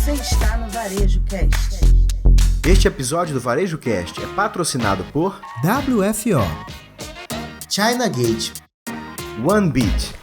Você está no Varejo Cast. Este episódio do Varejo Cast é patrocinado por WFO, China Gate, OneBeat.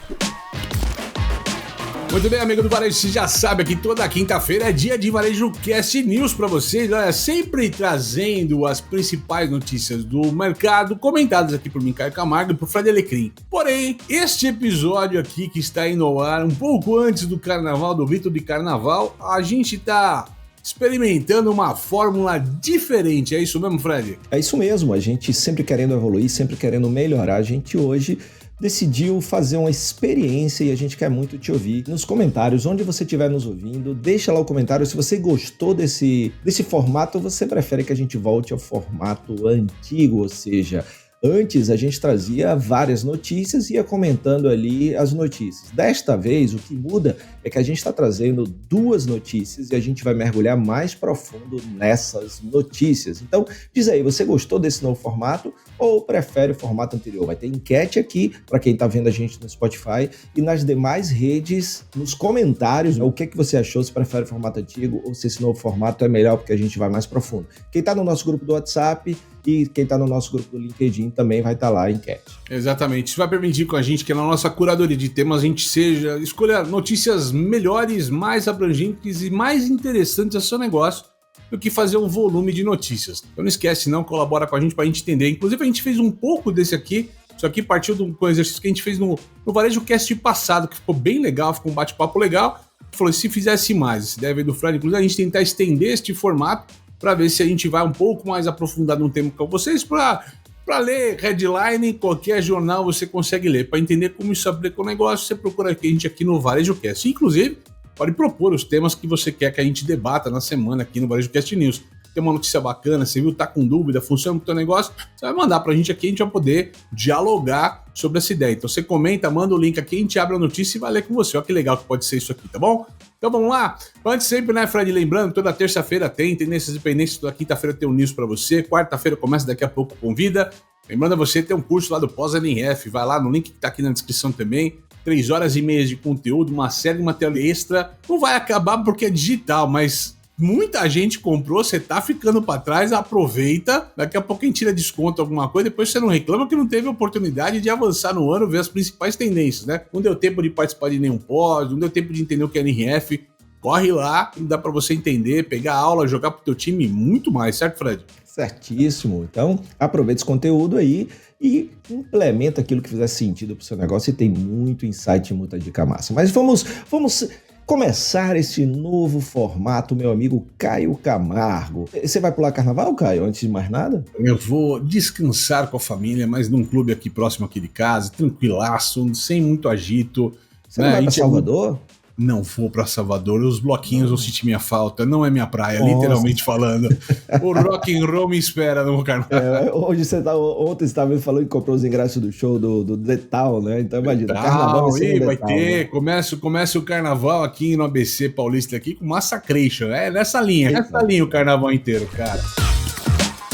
Muito bem, amigo do Varejo, você já sabe que toda quinta-feira é dia de Varejo Cast News para vocês, olha, sempre trazendo as principais notícias do mercado, comentadas aqui por mim, Caio Camargo, e por Fred Alecrim. Porém, este episódio aqui que está indo ao ar um pouco antes do Carnaval, do rito de Carnaval, a gente está experimentando uma fórmula diferente, é isso mesmo, Fred? É isso mesmo, a gente sempre querendo evoluir, sempre querendo melhorar, a gente hoje decidiu fazer uma experiência e a gente quer muito te ouvir nos comentários, onde você estiver nos ouvindo, deixa lá o comentário se você gostou desse formato ou você prefere que a gente volte ao formato antigo, ou seja, antes a gente trazia várias notícias e ia comentando ali as notícias. Desta vez, o que muda é que a gente está trazendo duas notícias e a gente vai mergulhar mais profundo nessas notícias. Então, diz aí, você gostou desse novo formato ou prefere o formato anterior? Vai ter enquete aqui para quem está vendo a gente no Spotify e nas demais redes, nos comentários, o que é que você achou, se prefere o formato antigo ou se esse novo formato é melhor porque a gente vai mais profundo. Quem está no nosso grupo do WhatsApp e quem está no nosso grupo do LinkedIn também vai estar lá a enquete. Exatamente, isso vai permitir com a gente que na nossa curadoria de temas a gente escolha notícias melhores, mais abrangentes e mais interessantes ao seu negócio do que fazer um volume de notícias. Então não esquece não, colabora com a gente para a gente entender. Inclusive a gente fez um pouco desse aqui, isso aqui partiu de um exercício que a gente fez no Varejo Cast passado, que ficou bem legal, ficou um bate-papo legal. Falou, se fizesse mais, essa ideia veio do Fred, inclusive a gente tentar estender este formato para ver se a gente vai um pouco mais aprofundado no tema com vocês, para ler headline, qualquer jornal você consegue ler. Para entender como isso aplica o negócio, você procura a gente aqui no Varejo Cast. Inclusive, pode propor os temas que você quer que a gente debata na semana aqui no Varejo Cast News. Tem uma notícia bacana, você viu, tá com dúvida, funciona com o teu negócio, você vai mandar pra gente aqui, a gente vai poder dialogar sobre essa ideia. Então você comenta, manda o link aqui, a gente abre a notícia e vai ler com você. Olha que legal que pode ser isso aqui, tá bom? Então vamos lá. Antes sempre, né, Fred, lembrando, toda terça-feira tem Tendências e Pendências, toda quinta-feira tem um news pra você, quarta-feira começa daqui a pouco com Convida. Lembrando a você, tem um curso lá do Pós-NRF, vai lá no link que tá aqui na descrição também. 3 horas e meia de conteúdo, uma série de material extra. Não vai acabar porque é digital, mas muita gente comprou, você tá ficando para trás, aproveita, daqui a pouco a gente tira desconto alguma coisa, depois você não reclama que não teve oportunidade de avançar no ano, ver as principais tendências, né? Não deu tempo de participar de nenhum pós, não deu tempo de entender o que é NRF, corre lá, dá para você entender, pegar aula, jogar pro teu time e muito mais, certo, Fred? Certíssimo. Então, aproveita esse conteúdo aí e implementa aquilo que fizer sentido pro seu negócio e tem muito insight e muita dica massa. Mas vamos começar esse novo formato, meu amigo Caio Camargo. Você vai pular carnaval, Caio, antes de mais nada? Eu vou descansar com a família, mas num clube aqui próximo aqui de casa, tranquilaço, sem muito agito. Você não vai pra Salvador? Não vou pra Salvador, os bloquinhos vão sentir minha falta, não é minha praia, literalmente falando. O rock and roll me espera no carnaval. Ontem você estava falando que comprou os ingressos do show do The Town, né? Então imagina, carnaval vai ter, né? Começa o carnaval aqui no ABC Paulista aqui com Massacration, é nessa linha o carnaval inteiro, cara.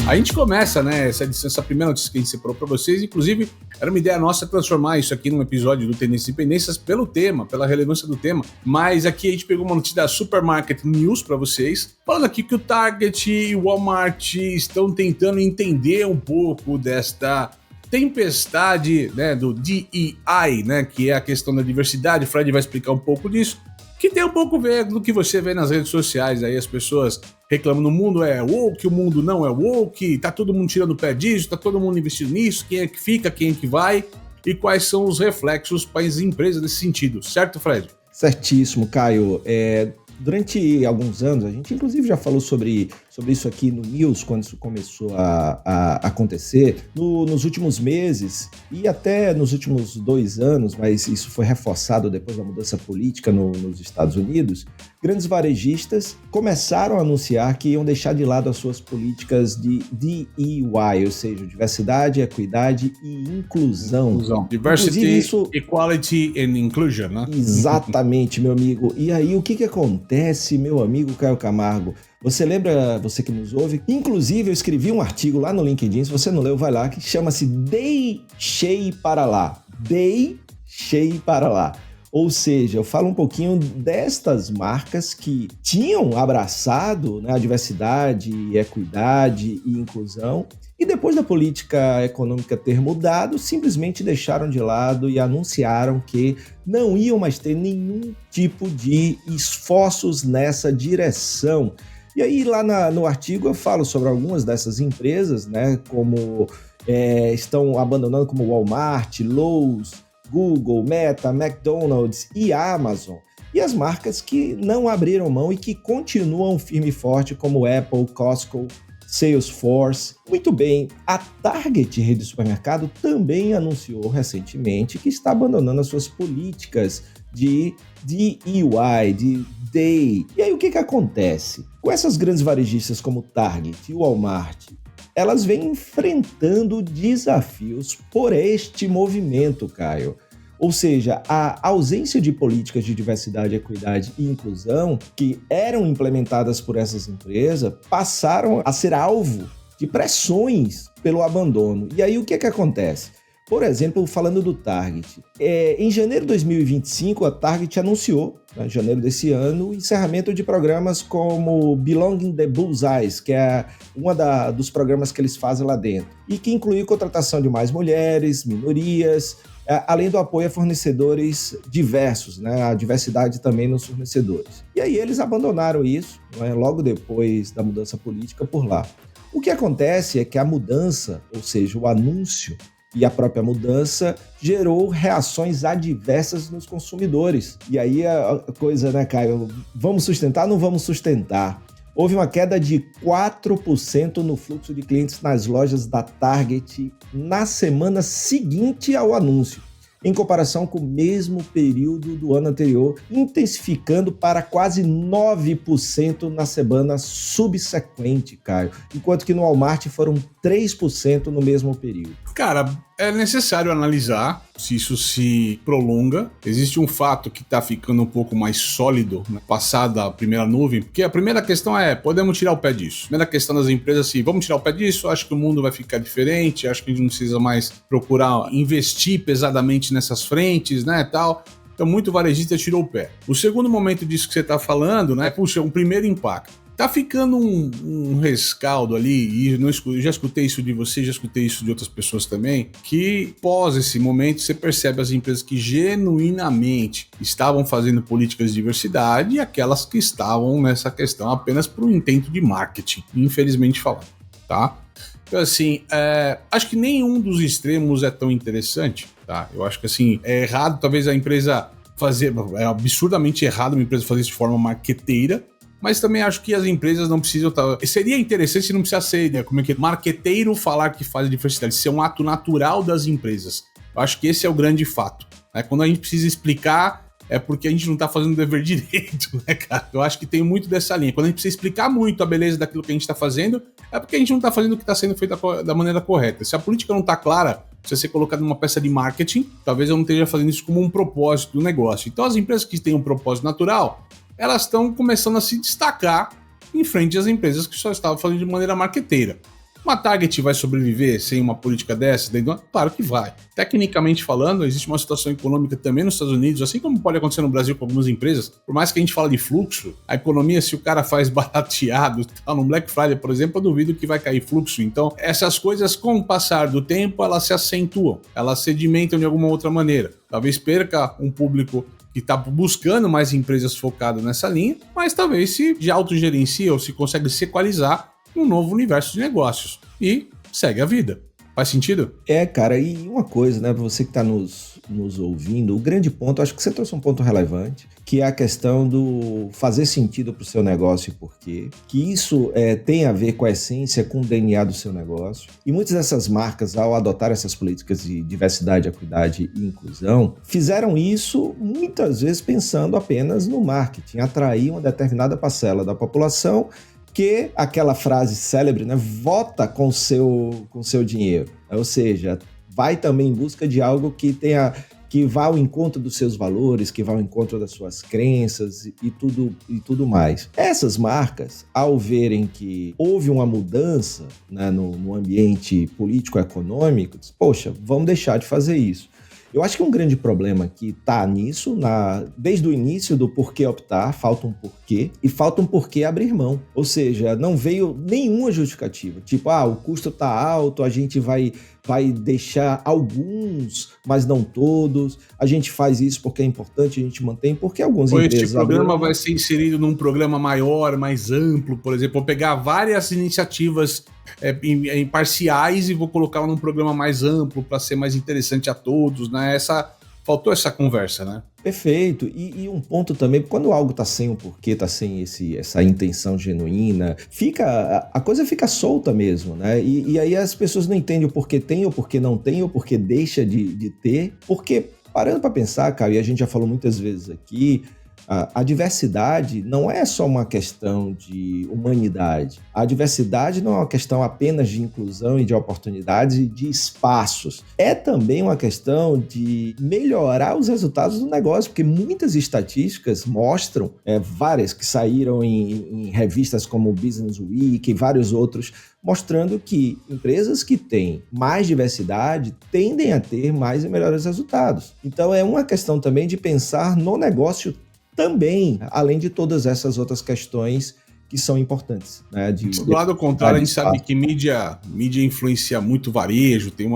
A gente começa, né, essa primeira notícia que a gente separou para vocês, inclusive era uma ideia nossa transformar isso aqui num episódio do Tendências e Pendências pelo tema, pela relevância do tema, mas aqui a gente pegou uma notícia da Supermarket News para vocês, falando aqui que o Target e o Walmart estão tentando entender um pouco desta tempestade, né, do DEI, né, que é a questão da diversidade. O Fred vai explicar um pouco disso, que tem um pouco a ver do que você vê nas redes sociais, aí as pessoas reclamando, o mundo é woke, o mundo não é woke, tá todo mundo tirando o pé disso, tá todo mundo investindo nisso, quem é que fica, quem é que vai, e quais são os reflexos para as empresas nesse sentido, certo, Fred? Certíssimo, Caio. Durante alguns anos, a gente inclusive já falou sobre isso aqui no News, quando isso começou a acontecer. Nos últimos meses e até nos últimos 2 anos, mas isso foi reforçado depois da mudança política nos Estados Unidos, grandes varejistas começaram a anunciar que iam deixar de lado as suas políticas de DEI, ou seja, diversidade, equidade e inclusão. Diversity, Equality and Inclusion, né? Exatamente, meu amigo. E aí, o que acontece, meu amigo Caio Camargo? Você lembra, você que nos ouve? Inclusive, eu escrevi um artigo lá no LinkedIn, se você não leu, vai lá, que chama-se Deixei para lá. Deixei para lá. Ou seja, eu falo um pouquinho destas marcas que tinham abraçado, né, a diversidade, equidade e inclusão, e depois da política econômica ter mudado, simplesmente deixaram de lado e anunciaram que não iam mais ter nenhum tipo de esforços nessa direção. E aí, lá no artigo, eu falo sobre algumas dessas empresas, né, como estão abandonando, como Walmart, Lowe's, Google, Meta, McDonald's e Amazon. E as marcas que não abriram mão e que continuam firme e forte, como Apple, Costco, Salesforce. Muito bem, a Target, rede de supermercado, também anunciou recentemente que está abandonando as suas políticas de DEI, de Day. E aí o que acontece? Com essas grandes varejistas como Target e Walmart, elas vêm enfrentando desafios por este movimento, Caio. Ou seja, a ausência de políticas de diversidade, equidade e inclusão que eram implementadas por essas empresas passaram a ser alvo de pressões pelo abandono. E aí o que acontece? Por exemplo, falando do Target, em janeiro de 2025, a Target anunciou, em janeiro desse ano, o encerramento de programas como Belonging the Bullseyes, que é dos programas que eles fazem lá dentro, e que inclui contratação de mais mulheres, minorias, além do apoio a fornecedores diversos, né, a diversidade também nos fornecedores. E aí eles abandonaram isso, né, logo depois da mudança política por lá. O que acontece é que a mudança, ou seja, o anúncio, e a própria mudança gerou reações adversas nos consumidores. E aí a coisa, né, Caio? Vamos sustentar ou não vamos sustentar? Houve uma queda de 4% no fluxo de clientes nas lojas da Target na semana seguinte ao anúncio, em comparação com o mesmo período do ano anterior, intensificando para quase 9% na semana subsequente, Caio, enquanto que no Walmart foram 3% no mesmo período. Cara, é necessário analisar se isso se prolonga. Existe um fato que está ficando um pouco mais sólido, né, passada a primeira nuvem, porque a primeira questão é, podemos tirar o pé disso. A primeira questão das empresas é assim, vamos tirar o pé disso, acho que o mundo vai ficar diferente, acho que a gente não precisa mais procurar investir pesadamente nessas frentes, né, tal. Então, muito varejista tirou o pé. O segundo momento disso que você está falando, né, puxa, um primeiro impacto. Tá ficando um rescaldo ali, e eu já escutei isso de você, já escutei isso de outras pessoas também, que pós esse momento você percebe as empresas que genuinamente estavam fazendo políticas de diversidade e aquelas que estavam nessa questão apenas por um intento de marketing, infelizmente falando, tá? Então assim, acho que nenhum dos extremos é tão interessante, tá? Eu acho que assim, é errado talvez a empresa fazer, é absurdamente errado uma empresa fazer isso de forma marqueteira, mas também acho que as empresas não precisam... Seria interessante se não precisasse ser, né, como é que marqueteiro falar que faz diversidade, isso é um ato natural das empresas. Eu acho que esse é o grande fato, né? Quando a gente precisa explicar, é porque a gente não tá fazendo o dever direito, né, cara? Eu acho que tem muito dessa linha. Quando a gente precisa explicar muito a beleza daquilo que a gente tá fazendo, é porque a gente não tá fazendo o que tá sendo feito da maneira correta. Se a política não tá clara, precisa ser colocada numa peça de marketing, talvez eu não esteja fazendo isso como um propósito do negócio. Então as empresas que têm um propósito natural, elas estão começando a se destacar em frente às empresas que só estavam fazendo de maneira marqueteira. Uma Target vai sobreviver sem uma política dessa? Claro que vai. Tecnicamente falando, existe uma situação econômica também nos Estados Unidos, assim como pode acontecer no Brasil com algumas empresas. Por mais que a gente fale de fluxo, a economia, se o cara faz barateado, no Black Friday, por exemplo, eu duvido que vai cair fluxo. Então, essas coisas, com o passar do tempo, elas se acentuam, elas sedimentam de alguma outra maneira. Talvez perca um público que está buscando mais empresas focadas nessa linha, mas talvez se autogerencia ou se consegue se equalizar num novo universo de negócios e segue a vida. Faz sentido? Cara, e uma coisa, né, para você que está nos ouvindo, o grande ponto, acho que você trouxe um ponto relevante, que é a questão do fazer sentido para o seu negócio e por quê, que isso tem a ver com a essência, com o DNA do seu negócio, e muitas dessas marcas, ao adotar essas políticas de diversidade, equidade e inclusão, fizeram isso muitas vezes pensando apenas no marketing, atrair uma determinada parcela da população, que aquela frase célebre, né, vota com seu dinheiro, ou seja, vai também em busca de algo que vá ao encontro dos seus valores, que vá ao encontro das suas crenças e tudo mais. Essas marcas, ao verem que houve uma mudança, né, no ambiente político-econômico, poxa, vamos deixar de fazer isso. Eu acho que um grande problema que está nisso, desde o início do porquê optar, falta um porquê, e falta um porquê abrir mão. Ou seja, não veio nenhuma justificativa. Tipo, o custo está alto, a gente vai deixar alguns, mas não todos. A gente faz isso porque é importante, a gente mantém, porque algumas empresas... Este programa vai ser inserido num programa maior, mais amplo, por exemplo. Vou pegar várias iniciativas imparciais e vou colocá-la num programa mais amplo para ser mais interessante a todos, né? Faltou essa conversa, né? Perfeito. E um ponto também, quando algo está sem um porquê, está sem essa intenção genuína, a coisa fica solta mesmo, né? E aí as pessoas não entendem o porquê tem, ou porquê não tem, ou porquê deixa de ter. Porque, parando para pensar, cara, e a gente já falou muitas vezes aqui, a diversidade não é só uma questão de humanidade. A diversidade não é uma questão apenas de inclusão e de oportunidades e de espaços. É também uma questão de melhorar os resultados do negócio, porque muitas estatísticas mostram, várias que saíram em revistas como o Business Week e vários outros, mostrando que empresas que têm mais diversidade tendem a ter mais e melhores resultados. Então é uma questão também de pensar no negócio também, além de todas essas outras questões que são importantes. Né, do lado contrário, a gente sabe que mídia influencia muito varejo, tem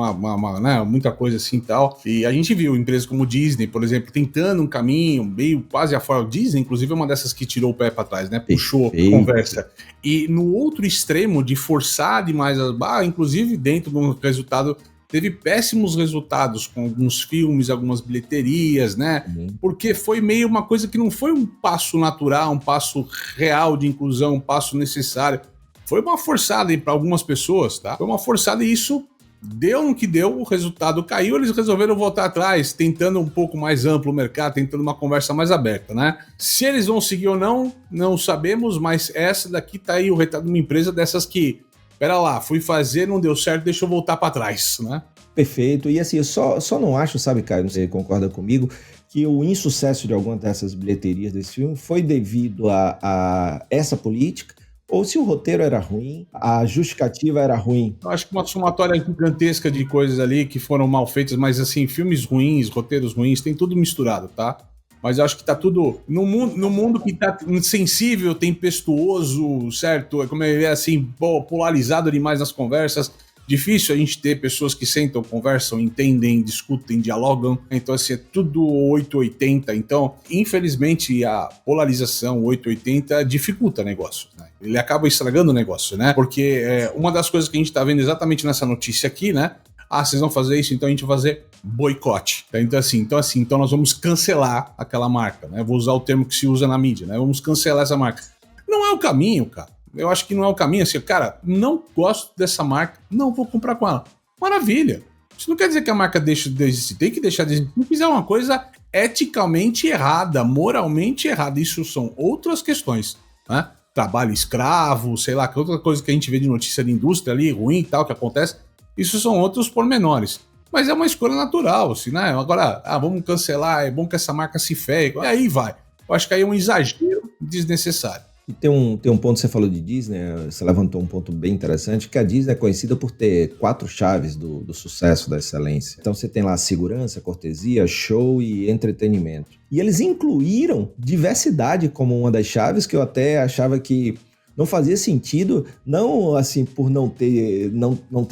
né, muita coisa assim e tal. E a gente viu empresas como Disney, por exemplo, tentando um caminho meio quase afora. Disney, inclusive, é uma dessas que tirou o pé para trás, né? Puxou a conversa. E no outro extremo, de forçar demais as barras, inclusive dentro do resultado, teve péssimos resultados com alguns filmes, algumas bilheterias, né? Porque foi meio uma coisa que não foi um passo natural, um passo real de inclusão, um passo necessário. Foi uma forçada para algumas pessoas, tá? Foi uma forçada e isso deu no que deu, o resultado caiu, eles resolveram voltar atrás, tentando um pouco mais amplo o mercado, tentando uma conversa mais aberta, né? Se eles vão seguir ou não, não sabemos, mas essa daqui tá aí o retrato de uma empresa dessas que... Pera lá, fui fazer, não deu certo, deixa eu voltar para trás, né? Perfeito. E assim, eu só não acho, sabe, Caio, não sei se você concorda comigo, que o insucesso de alguma dessas bilheterias desse filme foi devido a essa política, ou se o roteiro era ruim, a justificativa era ruim. Eu acho que uma somatória gigantesca de coisas ali que foram mal feitas, mas assim, filmes ruins, roteiros ruins, tem tudo misturado, tá? Mas eu acho que tá tudo... No mundo que tá sensível, tempestuoso, certo? É como é assim, polarizado demais nas conversas. Difícil a gente ter pessoas que sentam, conversam, entendem, discutem, dialogam. Então, assim, é tudo 880. Então, infelizmente, a polarização 880 dificulta negócio, né? Ele acaba estragando o negócio, né? Porque uma das coisas que a gente tá vendo exatamente nessa notícia aqui, né? Vocês vão fazer isso, então a gente vai fazer boicote. Tá? Então nós vamos cancelar aquela marca, né? Vou usar o termo que se usa na mídia, né? Vamos cancelar essa marca. Não é o caminho, cara. Eu acho que não é o caminho. Assim, cara, não gosto dessa marca, não vou comprar com ela. Maravilha. Isso não quer dizer que a marca deixa de existir. Tem que deixar de existir. Se fizer uma coisa eticamente errada, moralmente errada, isso são outras questões, né? Trabalho escravo, sei lá, que outra coisa que a gente vê de notícia de indústria ali, ruim e tal, que acontece. Isso são outros pormenores. Mas é uma escolha natural, assim, né? Agora, vamos cancelar, é bom que essa marca se ferre. E aí vai. Eu acho que aí é um exagero desnecessário. E tem um ponto, você falou de Disney, você levantou um ponto bem interessante, que a Disney é conhecida por ter 4 chaves do sucesso, da excelência. Então você tem lá segurança, cortesia, show e entretenimento. E eles incluíram diversidade como uma das chaves, que eu até achava que não fazia sentido, não assim por não ter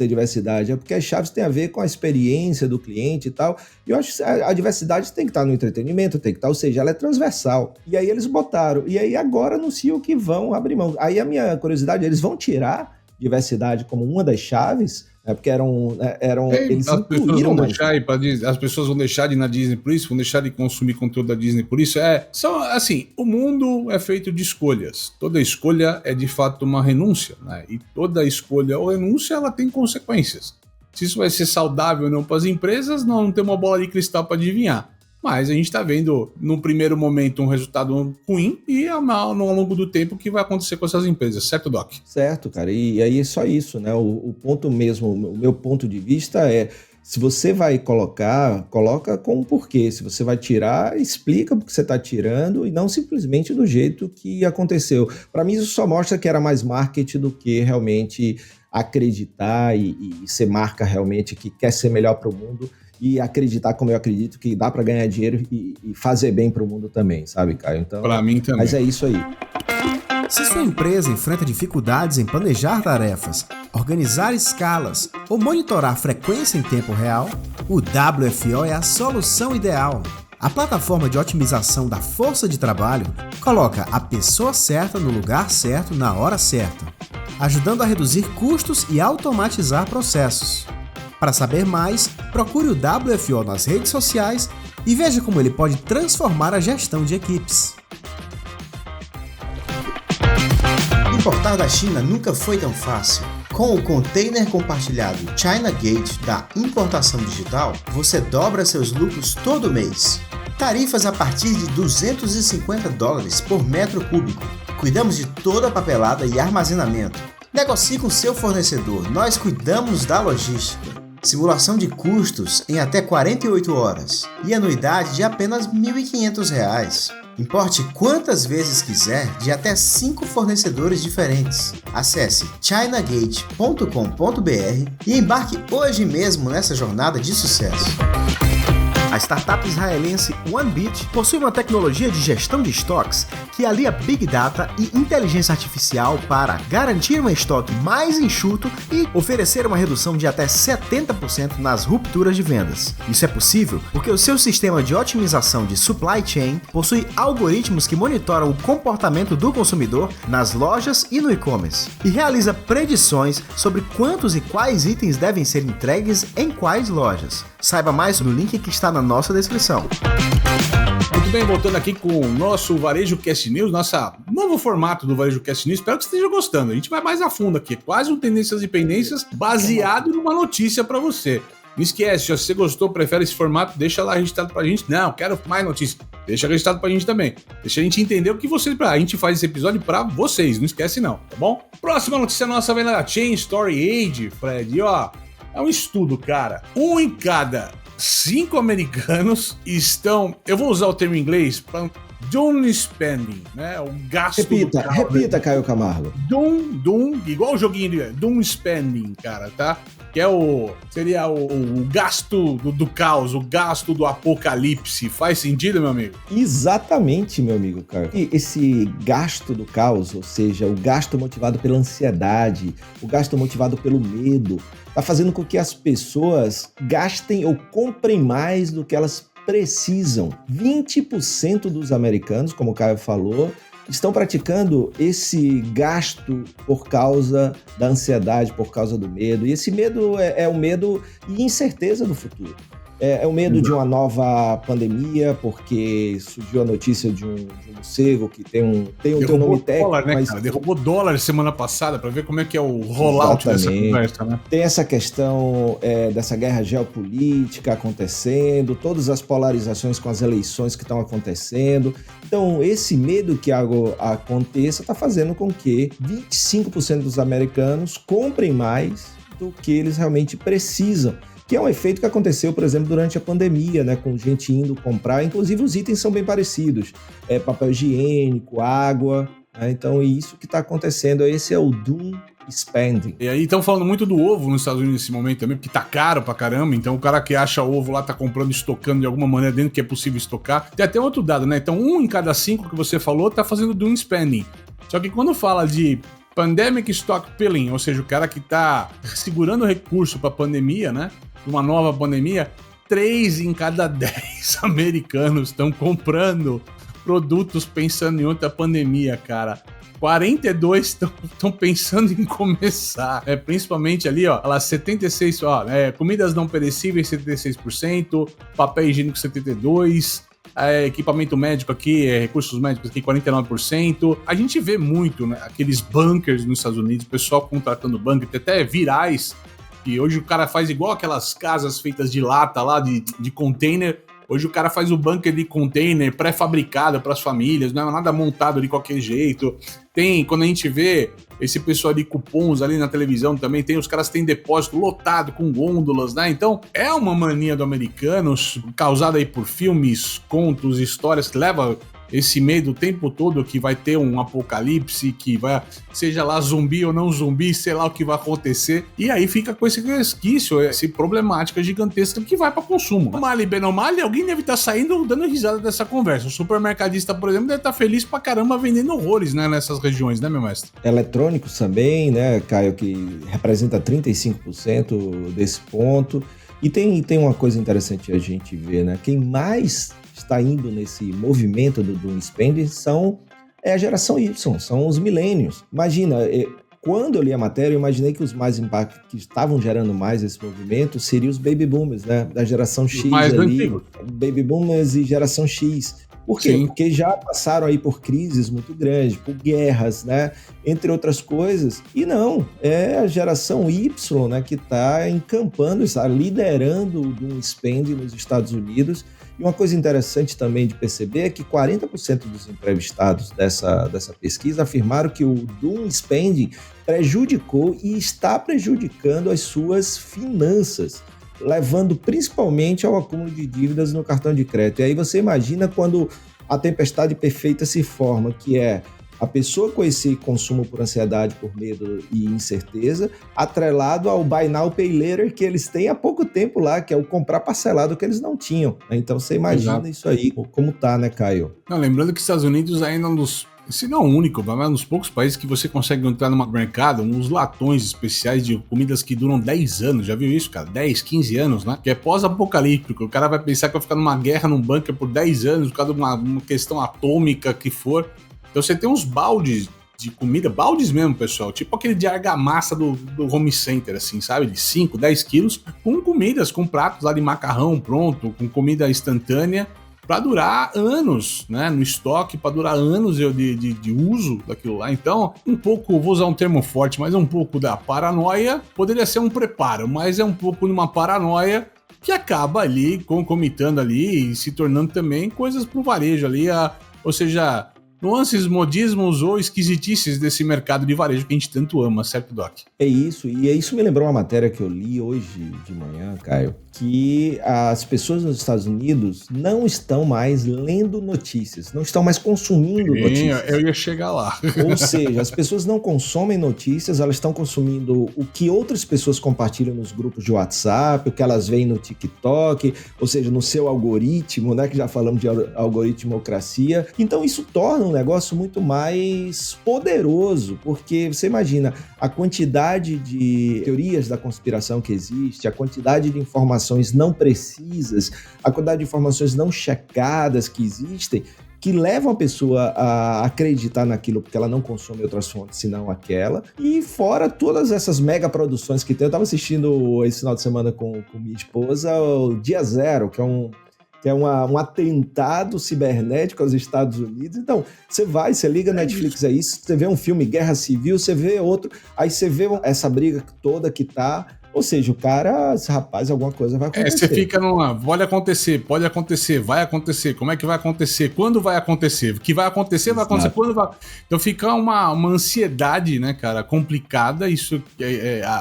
diversidade, é porque as chaves têm a ver com a experiência do cliente e tal. E eu acho que a diversidade tem que estar no entretenimento, tem que estar, ou seja, ela é transversal. E aí eles botaram, e aí agora anunciam que vão abrir mão. Aí a minha curiosidade, eles vão tirar diversidade como uma das chaves? Porque eles incluíram... As pessoas vão deixar de ir na Disney por isso, vão deixar de consumir conteúdo da Disney por isso. Assim, o mundo é feito de escolhas. Toda escolha é de fato uma renúncia, né? E toda escolha ou renúncia, ela tem consequências. Se isso vai ser saudável ou não para as empresas, não tem uma bola de cristal para adivinhar. Mas a gente está vendo, num primeiro momento, um resultado ruim e ao longo do tempo o que vai acontecer com essas empresas, certo, Doc? Certo, cara. E aí é só isso, né? O ponto mesmo, o meu ponto de vista é, se você vai coloca com um porquê. Se você vai tirar, explica porque você está tirando e não simplesmente do jeito que aconteceu. Para mim, isso só mostra que era mais marketing do que realmente acreditar e ser marca realmente que quer ser melhor para o mundo e acreditar como eu acredito que dá para ganhar dinheiro e fazer bem para o mundo também, sabe, Caio? Então, para mim também. Mas é isso aí. Se sua empresa enfrenta dificuldades em planejar tarefas, organizar escalas ou monitorar a frequência em tempo real, o WFO é a solução ideal. A plataforma de otimização da força de trabalho coloca a pessoa certa no lugar certo na hora certa, ajudando a reduzir custos e automatizar processos. Para saber mais, procure o WFO nas redes sociais e veja como ele pode transformar a gestão de equipes. Importar da China nunca foi tão fácil. Com o container compartilhado China Gate da importação digital, você dobra seus lucros todo mês. Tarifas a partir de $250 por metro cúbico. Cuidamos de toda a papelada e armazenamento. Negocie com seu fornecedor, nós cuidamos da logística. Simulação de custos em até 48 horas e anuidade de apenas R$ 1.500. Importe quantas vezes quiser de até 5 fornecedores diferentes. Acesse chinagate.com.br e embarque hoje mesmo nessa jornada de sucesso. A startup israelense OneBit possui uma tecnologia de gestão de estoques que alia Big Data e inteligência artificial para garantir um estoque mais enxuto e oferecer uma redução de até 70% nas rupturas de vendas. Isso é possível porque o seu sistema de otimização de supply chain possui algoritmos que monitoram o comportamento do consumidor nas lojas e no e-commerce e realiza predições sobre quantos e quais itens devem ser entregues em quais lojas. Saiba mais no link que está na nossa descrição. Muito bem, voltando aqui com o nosso Varejo Cast News, nosso novo formato do Varejo Cast News. Espero que você esteja gostando. A gente vai mais a fundo aqui, quase um Tendências e Pendências baseado numa notícia para você. Não esquece, se você gostou, prefere esse formato, deixa lá registrado pra gente. Não, quero mais notícias. Deixa registrado pra gente também. Deixa a gente entender o que a gente faz esse episódio pra vocês. Não esquece não, tá bom? Próxima notícia nossa vem da Chain Story Age, Fred. E ó, é um estudo, cara. 1 em cada 5 americanos estão... Eu vou usar o termo em inglês para doom spending, né? O gasto Repita, Caio Camargo. Doom, igual o joguinho de doom spending, cara, tá? Que seria o gasto do caos, o gasto do apocalipse. Faz sentido, meu amigo? Exatamente, meu amigo, Caio. E esse gasto do caos, ou seja, o gasto motivado pela ansiedade, o gasto motivado pelo medo, tá fazendo com que as pessoas gastem ou comprem mais do que elas precisam. 20% dos americanos, como o Caio falou, estão praticando esse gasto por causa da ansiedade, por causa do medo. E esse medo é o medo e incerteza do futuro. É o medo de uma nova pandemia, porque surgiu a notícia de um morcego que tem um nome técnico. Dólar, né, cara? Derrubou dólar semana passada para ver como é que é o rollout dessa conversa, né? Tem essa questão dessa guerra geopolítica acontecendo, todas as polarizações com as eleições que estão acontecendo. Então, esse medo que algo aconteça está fazendo com que 25% dos americanos comprem mais do que eles realmente precisam. Que é um efeito que aconteceu, por exemplo, durante a pandemia, né, com gente indo comprar. Inclusive, os itens são bem parecidos. Papel higiênico, água. Né, então, isso que está acontecendo. Esse é o doom spending. E aí, estão falando muito do ovo nos Estados Unidos nesse momento também, porque tá caro pra caramba. Então, o cara que acha ovo lá tá comprando, estocando de alguma maneira dentro que é possível estocar. Tem até outro dado, né? Então, 1 em cada 5 que você falou tá fazendo doom spending. Só que quando fala de pandemic stockpiling, ou seja, o cara que tá segurando o recurso pra pandemia, né? Uma nova pandemia, 3 em cada 10 americanos estão comprando produtos pensando em outra pandemia, cara. 42 estão pensando em começar. Principalmente ali, ó, 76, comidas não perecíveis, 76%, papel higiênico, 72%, equipamento médico aqui, recursos médicos aqui, 49%. A gente vê muito, né, aqueles bunkers nos Estados Unidos, o pessoal contratando bunker, tem até virais. E hoje o cara faz igual aquelas casas feitas de lata lá, de container. Hoje o cara faz o bunker de container pré-fabricado para as famílias, não é nada montado de qualquer jeito. Tem, quando a gente vê esse pessoal de cupons ali na televisão também, os caras têm depósito lotado com gôndolas, né? Então é uma mania do americano, causada aí por filmes, contos, histórias, que leva esse medo o tempo todo que vai ter um apocalipse, que vai, seja lá zumbi ou não zumbi, sei lá o que vai acontecer, e aí fica com esse resquício, essa problemática gigantesca que vai para consumo. Mal e bem ou mal, alguém deve estar saindo dando risada dessa conversa. O supermercadista, por exemplo, deve estar feliz pra caramba vendendo horrores, né, nessas regiões, né, meu mestre? Eletrônicos também, né, Caio, que representa 35% desse ponto. E tem uma coisa interessante a gente ver, né? Quem mais está indo nesse movimento do Doom Spending é a geração Y, são os millennials. Imagina, quando eu li a matéria, eu imaginei que os mais impactos que estavam gerando mais esse movimento seriam os baby boomers, né? Da geração X mais ali, antigo. Baby boomers e geração X. Por quê? Sim. Porque já passaram aí por crises muito grandes, por guerras, né? Entre outras coisas. E não, é a geração Y, né, que está encampando, está liderando o Doom Spending nos Estados Unidos. E uma coisa interessante também de perceber é que 40% dos entrevistados dessa pesquisa afirmaram que o Doom Spending prejudicou e está prejudicando as suas finanças, levando principalmente ao acúmulo de dívidas no cartão de crédito. E aí você imagina quando a tempestade perfeita se forma, que é a pessoa com esse consumo por ansiedade, por medo e incerteza, atrelado ao Buy Now, Pay Later que eles têm há pouco tempo lá, que é o comprar parcelado que eles não tinham. Então você imagina Exato. Isso aí, como tá, né, Caio? Não, lembrando que os Estados Unidos ainda se não é o único, mas nos poucos países que você consegue entrar no mercado, uns latões especiais de comidas que duram 10 anos, já viu isso, cara? 10, 15 anos, né? Que é pós-apocalíptico, o cara vai pensar que vai ficar numa guerra, num bunker por 10 anos, por causa de uma questão atômica que for. Então você tem uns baldes de comida, baldes mesmo, pessoal, tipo aquele de argamassa do home center, assim, sabe? De 5, 10 quilos, com comidas, com pratos lá de macarrão pronto, com comida instantânea, para durar anos, né, no estoque, para durar anos de uso daquilo lá. Então, um pouco, vou usar um termo forte, mas um pouco da paranoia, poderia ser um preparo, mas é um pouco de uma paranoia que acaba ali, concomitando ali e se tornando também coisas pro varejo ali, ou seja, nuances, modismos ou esquisitices desse mercado de varejo que a gente tanto ama, certo, Doc? É isso, e isso me lembrou uma matéria que eu li hoje de manhã, Caio, que as pessoas nos Estados Unidos não estão mais lendo notícias, não estão mais consumindo notícias. Eu ia chegar lá. Ou seja, as pessoas não consomem notícias, elas estão consumindo o que outras pessoas compartilham nos grupos de WhatsApp, o que elas veem no TikTok, ou seja, no seu algoritmo, né, que já falamos de algoritmocracia. Então isso torna um negócio muito mais poderoso, porque você imagina a quantidade de teorias da conspiração que existe, a quantidade de informações não precisas, a quantidade de informações não checadas que existem, que levam a pessoa a acreditar naquilo porque ela não consome outras fontes senão aquela. E fora todas essas mega produções que tem, eu estava assistindo esse final de semana com minha esposa o Dia Zero, que é um atentado cibernético aos Estados Unidos. Então, você liga a Netflix, é isso, você vê um filme Guerra Civil, você vê outro, aí você vê essa briga toda que tá, ou seja, o cara, rapaz, alguma coisa vai acontecer. Você fica numa, pode acontecer, vai acontecer, como é que vai acontecer, quando vai acontecer, o que vai acontecer, vai acontecer, quando vai... Então fica uma ansiedade, né, cara, complicada, isso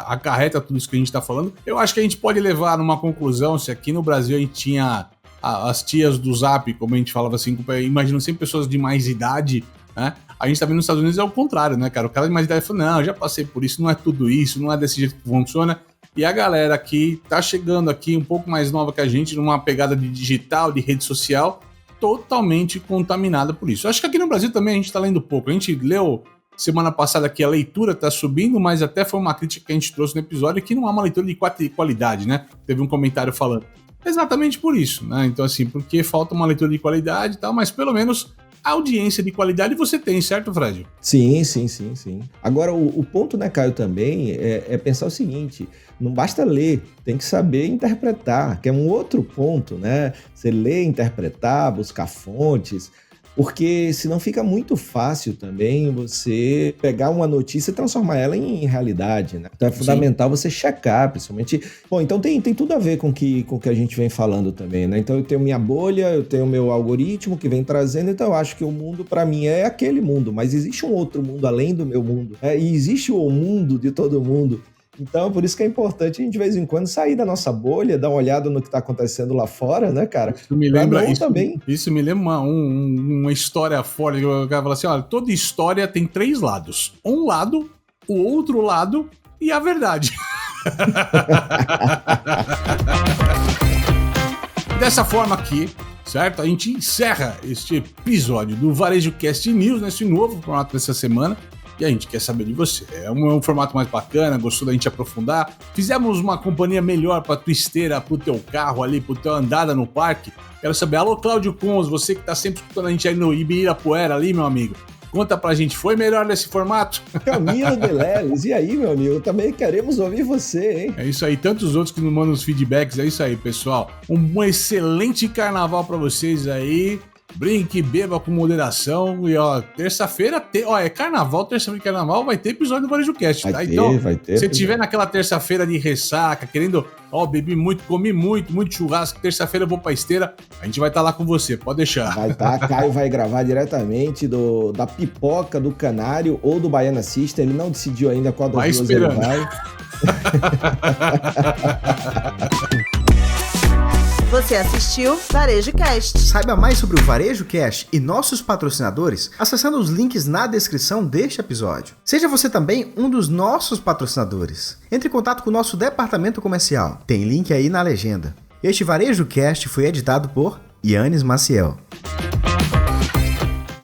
acarreta tudo isso que a gente tá falando. Eu acho que a gente pode levar numa conclusão, se aqui no Brasil a gente tinha as tias do Zap, como a gente falava assim, imaginam sempre pessoas de mais idade, né? A gente tá vendo nos Estados Unidos é o contrário, né, cara? O cara de mais idade fala, não, eu já passei por isso, não é tudo isso, não é desse jeito que funciona. E a galera que tá chegando aqui um pouco mais nova que a gente, numa pegada de digital, de rede social, totalmente contaminada por isso. Eu acho que aqui no Brasil também a gente tá lendo pouco. A gente leu semana passada que a leitura tá subindo, mas até foi uma crítica que a gente trouxe no episódio que não é uma leitura de qualidade, né? Teve um comentário falando. Exatamente por isso, né? Então, assim, porque falta uma leitura de qualidade e tal, mas pelo menos a audiência de qualidade você tem, certo, Fred? Sim. Agora, o ponto, né, Caio, também é pensar o seguinte, não basta ler, tem que saber interpretar, que é um outro ponto, né? Você ler, interpretar, buscar fontes, porque senão fica muito fácil também você pegar uma notícia e transformar ela em realidade, né? Então é fundamental você checar, principalmente... Bom, então tem tudo a ver com o que a gente vem falando também, né? Então eu tenho minha bolha, eu tenho meu algoritmo que vem trazendo, então eu acho que o mundo para mim é aquele mundo, mas existe um outro mundo além do meu mundo, e existe o mundo de todo mundo. Então, por isso que é importante a gente, de vez em quando, sair da nossa bolha, dar uma olhada no que está acontecendo lá fora, né, cara? Isso me lembra, também. Isso me lembra uma história fora, que o cara fala assim, olha, toda história tem 3 lados. Um lado, o outro lado e a verdade. Dessa forma aqui, certo? A gente encerra este episódio do Varejo Cast News, nesse novo formato dessa semana. E a gente quer saber de você. É um formato mais bacana, gostou da gente aprofundar? Fizemos uma companhia melhor pra tua esteira, pro teu carro ali, pro teu andada no parque? Quero saber. Alô, Cláudio Cons, você que tá sempre escutando a gente aí no Ibirapuera ali, meu amigo. Conta pra gente, foi melhor nesse formato? Camilo Beleles, e aí, meu amigo? Também queremos ouvir você, hein? É isso aí, tantos outros que nos mandam os feedbacks, é isso aí, pessoal. Um excelente carnaval pra vocês aí. Brinque, beba com moderação. E ó, terça-feira, é carnaval, terça-feira de carnaval, vai ter episódio do Varejo Cast, tá? Vai ter. Se tiver naquela terça-feira de ressaca, querendo, bebi muito, comi muito churrasco, terça-feira eu vou pra esteira, a gente vai estar lá com você, pode deixar. Vai estar, Caio vai gravar diretamente da pipoca do Canário ou do Baiana System, ele não decidiu ainda qual das duas ele vai. Você assistiu Varejo Cast. Saiba mais sobre o Varejo Cast e nossos patrocinadores acessando os links na descrição deste episódio. Seja você também um dos nossos patrocinadores. Entre em contato com o nosso departamento comercial. Tem link aí na legenda. Este Varejo Cast foi editado por Yannis Maciel.